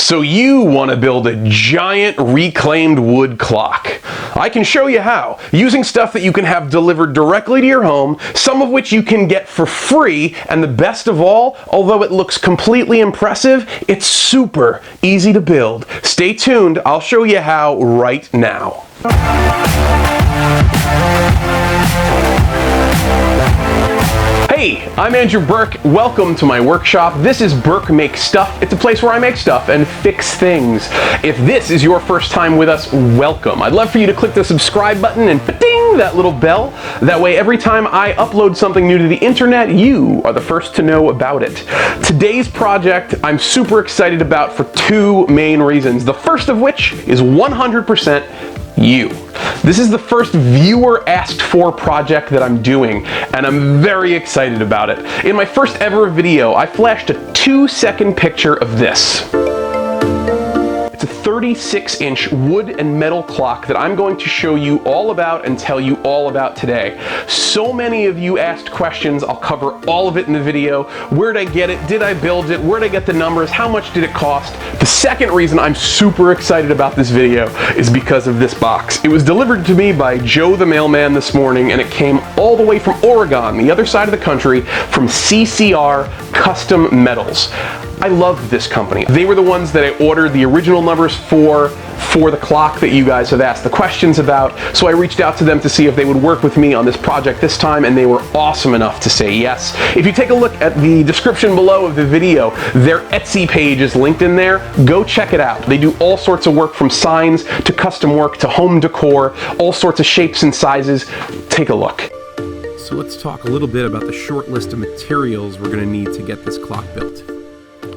So you want to build a giant reclaimed wood clock. I can show you how, using stuff that you can have delivered directly to your home, some of which you can get for free, and the best of all, although it looks completely impressive, it's super easy to build. Stay tuned, I'll show you how right now. Hey, I'm Andrew Burke. Welcome to my workshop. This is Burke Makes Stuff. It's a place where I make stuff and fix things. If this is your first time with us, welcome. I'd love for you to click the subscribe button and ding that little bell. That way, every time I upload something new to the internet, you are the first to know about it. Today's project I'm super excited about for two main reasons. The first of which is 100% you. This is the first viewer asked for project that I'm doing, and I'm very excited about it. In my first ever video, I flashed a 2-second picture of this. It's a 36-inch wood and metal clock that I'm going to show you all about and tell you all about today. So many of you asked questions, I'll cover all of it in the video. Where'd I get it? Did I build it? Where'd I get the numbers? How much did it cost? The second reason I'm super excited about this video is because of this box. It was delivered to me by Joe the mailman this morning, and it came all the way from Oregon, the other side of the country, from CCR Custom Metals. I love this company. They were the ones that I ordered the original numbers for the clock that you guys have asked the questions about, so I reached out to them to see if they would work with me on this project this time, and they were awesome enough to say yes. If you take a look at the description below of the video, their Etsy page is linked in there. Go check it out. They do all sorts of work, from signs to custom work to home decor, all sorts of shapes and sizes. Take a look. So let's talk a little bit about the short list of materials we're going to need to get this clock built.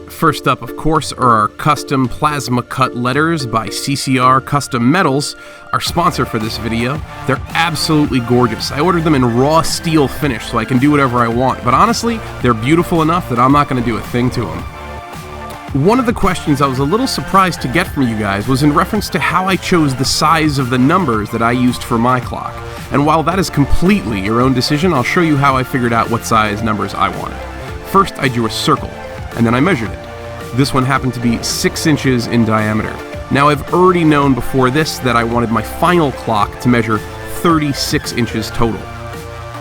First up, of course, are our custom plasma cut letters by CCR Custom Metals, our sponsor for this video. They're absolutely gorgeous. I ordered them in raw steel finish so I can do whatever I want, but honestly, they're beautiful enough that I'm not going to do a thing to them. One of the questions I was a little surprised to get from you guys was in reference to how I chose the size of the numbers that I used for my clock. And while that is completely your own decision, I'll show you how I figured out what size numbers I wanted. First, I drew a circle, and then I measured it. This one happened to be 6 inches in diameter. Now, I've already known before this that I wanted my final clock to measure 36 inches total.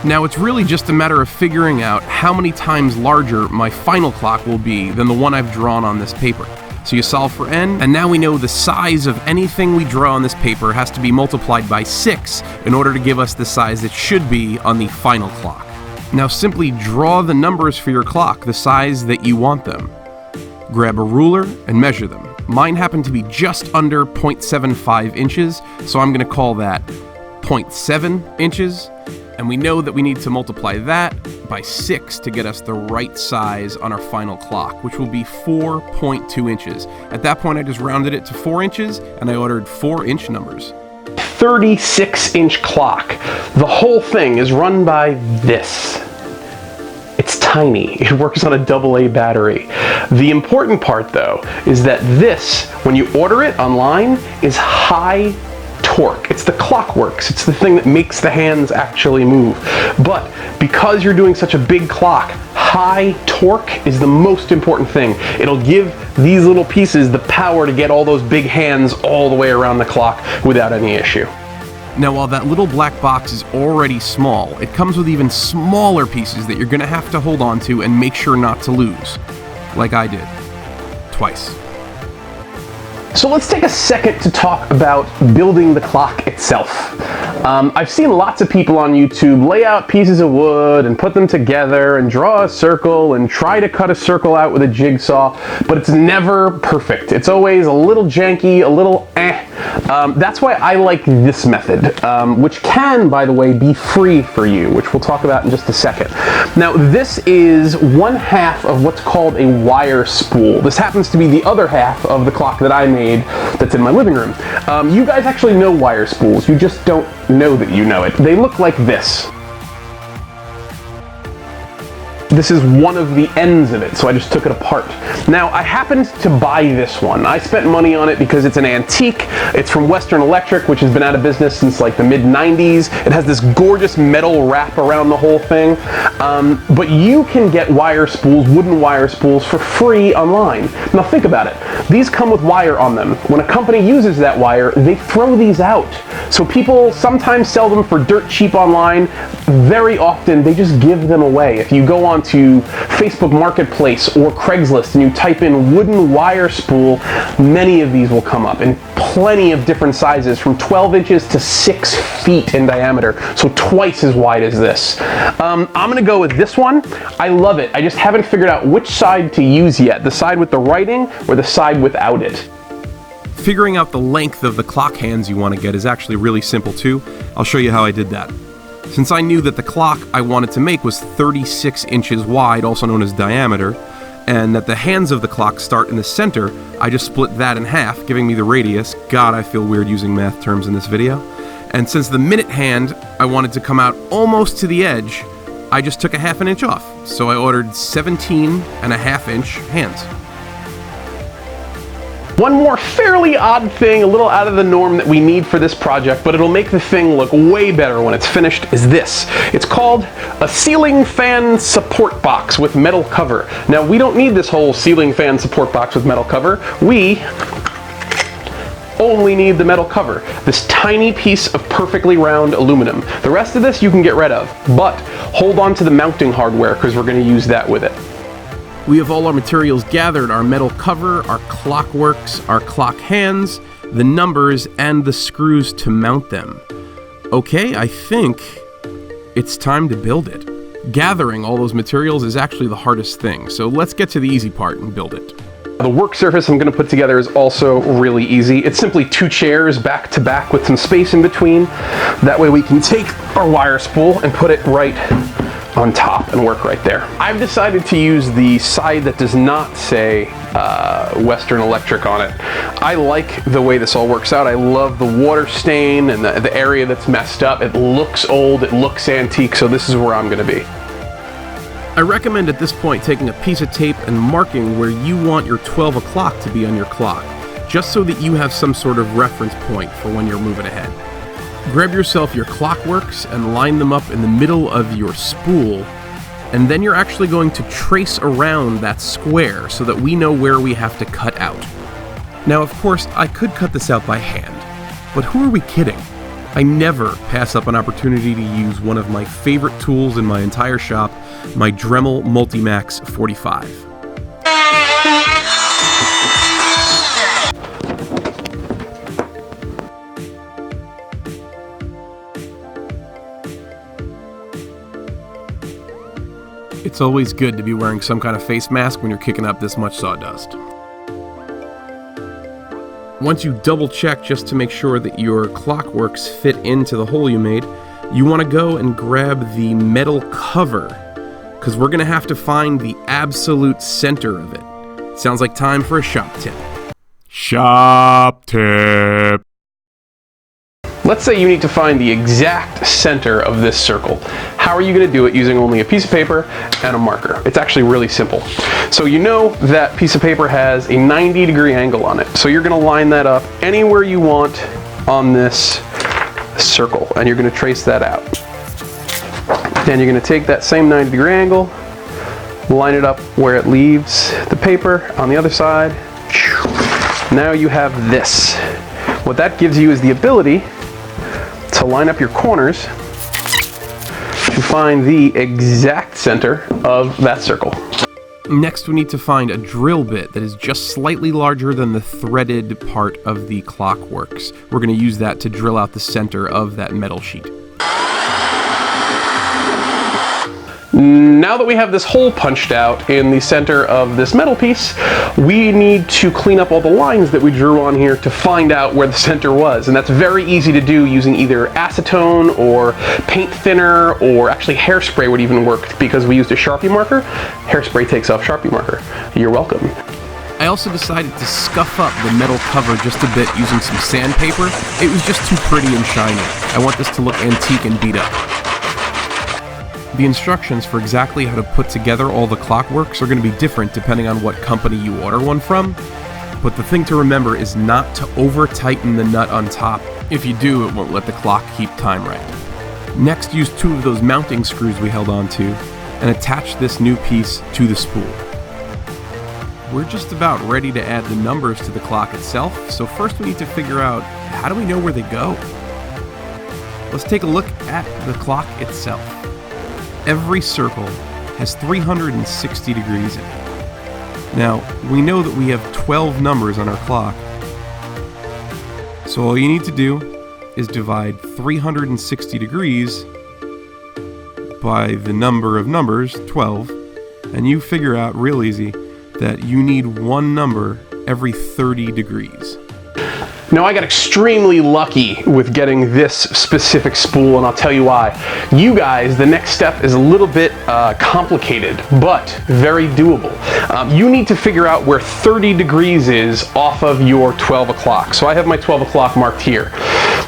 Now, it's really just a matter of figuring out how many times larger my final clock will be than the one I've drawn on this paper. So you solve for n, and now we know the size of anything we draw on this paper has to be multiplied by 6 in order to give us the size it should be on the final clock. Now simply draw the numbers for your clock the size that you want them. Grab a ruler and measure them. Mine happened to be just under 0.75 inches, so I'm going to call that 0.7 inches. And we know that we need to multiply that by 6 to get us the right size on our final clock, which will be 4.2 inches. At that point, I just rounded it to 4 inches, and I ordered 4-inch numbers. 36-inch clock. The whole thing is run by this. It's tiny. It works on a AA battery. The important part, though, is that this, when you order it online, is high torque. It's the clockworks. It's the thing that makes the hands actually move. But because you're doing such a big clock, high torque is the most important thing. It'll give these little pieces the power to get all those big hands all the way around the clock without any issue. Now, while that little black box is already small, it comes with even smaller pieces that you're going to have to hold on to and make sure not to lose. Like I did. Twice. So let's take a second to talk about building the clock itself. I've seen lots of people on YouTube lay out pieces of wood and put them together and draw a circle and try to cut a circle out with a jigsaw, but it's never perfect. It's always a little janky, a little That's why I like this method, which can, by the way, be free for you, which we'll talk about in just a second. Now, this is 1/2 of what's called a wire spool. This happens to be the other half of the clock that I made that's in my living room. You guys actually know wire spools, you just don't know that you know it. They look like this. This is one of the ends of it, so I just took it apart. Now, I happened to buy this one. I spent money on it because it's an antique. It's from Western Electric, which has been out of business since like the mid-90s. It has this gorgeous metal wrap around the whole thing. But you can get wire spools, wooden wire spools, for free online. Now think about it. These come with wire on them. When a company uses that wire, they throw these out. So people sometimes sell them for dirt cheap online. Very often, they just give them away. If you go onto Facebook Marketplace or Craigslist and you type in wooden wire spool, many of these will come up in plenty of different sizes, from 12 inches to 6 feet in diameter, so twice as wide as this. I'm gonna go with this one. I love it. I just haven't figured out which side to use yet, the side with the writing or the side without it. Figuring out the length of the clock hands you want to get is actually really simple too. I'll show you how I did that. Since I knew that the clock I wanted to make was 36 inches wide, also known as diameter, and that the hands of the clock start in the center, I just split that in half, giving me the radius. God, I feel weird using math terms in this video. And since the minute hand I wanted to come out almost to the edge, I just took a ½ inch off. So I ordered 17.5 inch hands. One more fairly odd thing, a little out of the norm, that we need for this project, but it'll make the thing look way better when it's finished, is this. It's called a ceiling fan support box with metal cover. Now, we don't need this whole ceiling fan support box with metal cover. We only need the metal cover, this tiny piece of perfectly round aluminum. The rest of this you can get rid of, but hold on to the mounting hardware because we're going to use that with it. We have all our materials gathered: our metal cover, our clockworks, our clock hands, the numbers, and the screws to mount them. Okay, I think it's time to build it. Gathering all those materials is actually the hardest thing, so let's get to the easy part and build it. The work surface I'm going to put together is also really easy. It's simply 2 chairs back to back with some space in between. That way we can take our wire spool and put it right on top and work right there. I've decided to use the side that does not say Western Electric on it. I like the way this all works out. I love the water stain and the area that's messed up. It looks old, it looks antique, so this is where I'm going to be. I recommend at this point taking a piece of tape and marking where you want your 12 o'clock to be on your clock, just so that you have some sort of reference point for when you're moving ahead. Grab yourself your clockworks and line them up in the middle of your spool, and then you're actually going to trace around that square so that we know where we have to cut out. Now, of course, I could cut this out by hand, but who are we kidding? I never pass up an opportunity to use one of my favorite tools in my entire shop, my Dremel Multimax 45. It's always good to be wearing some kind of face mask when you're kicking up this much sawdust. Once you double check just to make sure that your clockworks fit into the hole you made, you want to go and grab the metal cover, because we're going to have to find the absolute center of it. Sounds like time for a shop tip. Shop tip. Let's say you need to find the exact center of this circle. How are you going to do it using only a piece of paper and a marker? It's actually really simple. So you know that piece of paper has a 90-degree angle on it. So you're going to line that up anywhere you want on this circle, and you're going to trace that out. Then you're going to take that same 90-degree angle, line it up where it leaves the paper on the other side. Now you have this. What that gives you is the ability to line up your corners to find the exact center of that circle. Next, we need to find a drill bit that is just slightly larger than the threaded part of the clockworks. We're going to use that to drill out the center of that metal sheet. Now that we have this hole punched out in the center of this metal piece, we need to clean up all the lines that we drew on here to find out where the center was. And that's very easy to do using either acetone or paint thinner, or actually hairspray would even work, because we used a Sharpie marker. Hairspray takes off Sharpie marker. You're welcome. I also decided to scuff up the metal cover just a bit using some sandpaper. It was just too pretty and shiny. I want this to look antique and beat up. The instructions for exactly how to put together all the clockworks are going to be different depending on what company you order one from, but the thing to remember is not to over-tighten the nut on top. If you do, it won't let the clock keep time right. Next, use 2 of those mounting screws we held onto and attach this new piece to the spool. We're just about ready to add the numbers to the clock itself, so first we need to figure out, how do we know where they go? Let's take a look at the clock itself. Every circle has 360 degrees in it. Now, we know that we have 12 numbers on our clock, so all you need to do is divide 360 degrees by the number of numbers, 12, and you figure out real easy that you need one number every 30 degrees. Now, I got extremely lucky with getting this specific spool, and I'll tell you why. You guys, the next step is a little bit complicated, but very doable. You need to figure out where 30 degrees is off of your 12 o'clock. So I have my 12 o'clock marked here.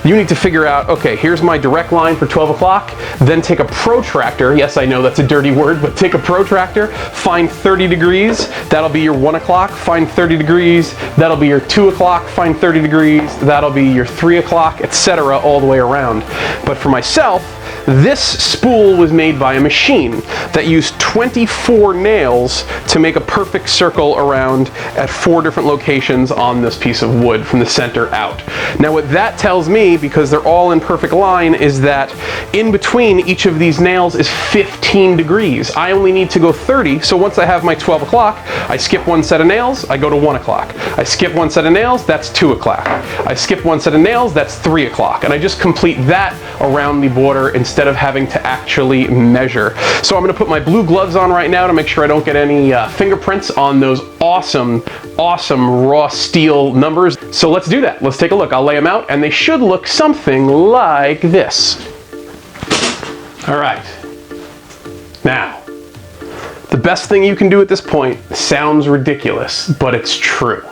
You need to figure out, okay, here's my direct line for 12 o'clock, then take a protractor, yes, I know that's a dirty word, but take a protractor, find 30 degrees, that'll be your 1 o'clock, find 30 degrees, that'll be your 2 o'clock, find 30 degrees, that'll be your 3 o'clock, etc., all the way around. But for myself, this spool was made by a machine that used 24 nails to make a perfect circle around at 4 different locations on this piece of wood from the center out. Now what that tells me, because they're all in perfect line, is that in between each of these nails is 15 degrees. I only need to go 30, so once I have my 12 o'clock, I skip 1 set of nails, I go to 1 o'clock. I skip 1 set of nails, that's 2 o'clock. I skip 1 set of nails, that's 3 o'clock. And I just complete that around the border instead of having to actually measure. So I'm going to put my blue gloves on right now to make sure I don't get any fingerprints on those awesome raw steel numbers. So let's do that. Let's take a look. I'll lay them out and they should look something like this. All right. Now, the best thing you can do at this point sounds ridiculous, but it's true.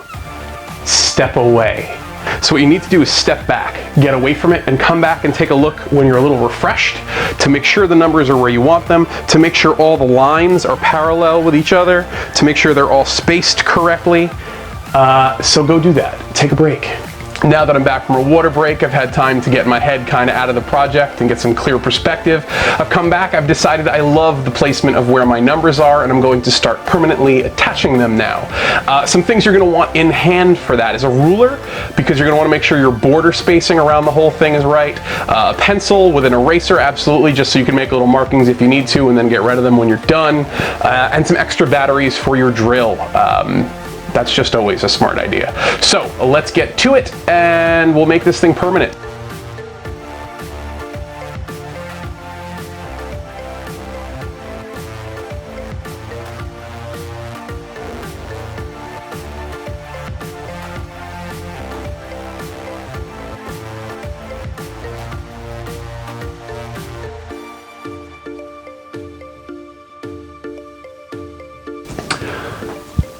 Step away. So what you need to do is step back, get away from it, and come back and take a look when you're a little refreshed to make sure the numbers are where you want them, to make sure all the lines are parallel with each other, to make sure they're all spaced correctly. So go do that. Take a break. Now that I'm back from a water break, I've had time to get my head kind of out of the project and get some clear perspective. I've come back, I've decided I love the placement of where my numbers are, and I'm going to start permanently attaching them now. Some things you're going to want in hand for that is a ruler, because you're going to want to make sure your border spacing around the whole thing is right. A pencil with an eraser, absolutely, just so you can make little markings if you need to and then get rid of them when you're done. And some extra batteries for your drill. That's just always a smart idea. So let's get to it and we'll make this thing permanent.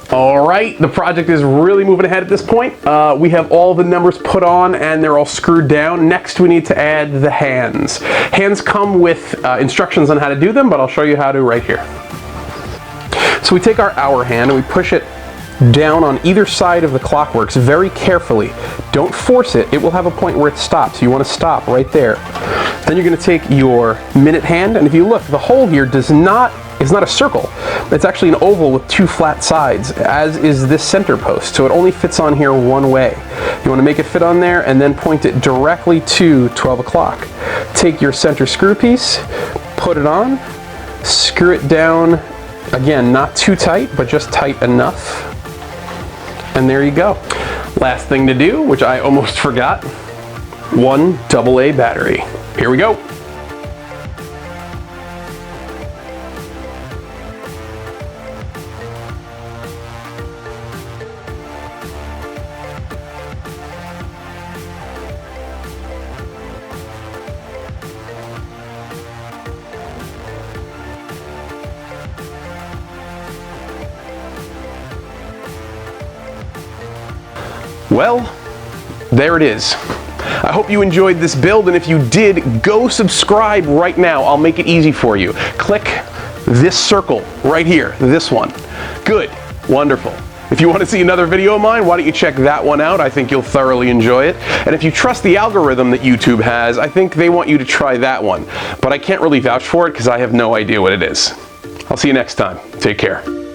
All right, the project is really moving ahead at this point. We have all the numbers put on and they're all screwed down. Next, we need to add the hands. Hands come with instructions on how to do them, but I'll show you how to right here. So we take our hour hand and we push it down on either side of the clockworks very carefully. Don't force it. It will have a point where it stops. You want to stop right there. Then you're going to take your minute hand, and if you look, the hole here is not a circle. It's actually an oval with 2 flat sides, as is this center post. So it only fits on here one way. You want to make it fit on there and then point it directly to 12 o'clock. Take your center screw piece, put it on, screw it down, again, not too tight, but just tight enough. And there you go. Last thing to do, which I almost forgot, 1 AA battery. Here we go. Well, there it is. I hope you enjoyed this build, and if you did, go subscribe right now. I'll make it easy for you. Click this circle right here, this one. Good, wonderful. If you want to see another video of mine, why don't you check that one out? I think you'll thoroughly enjoy it. And if you trust the algorithm that YouTube has, I think they want you to try that one. But I can't really vouch for it because I have no idea what it is. I'll see you next time. Take care.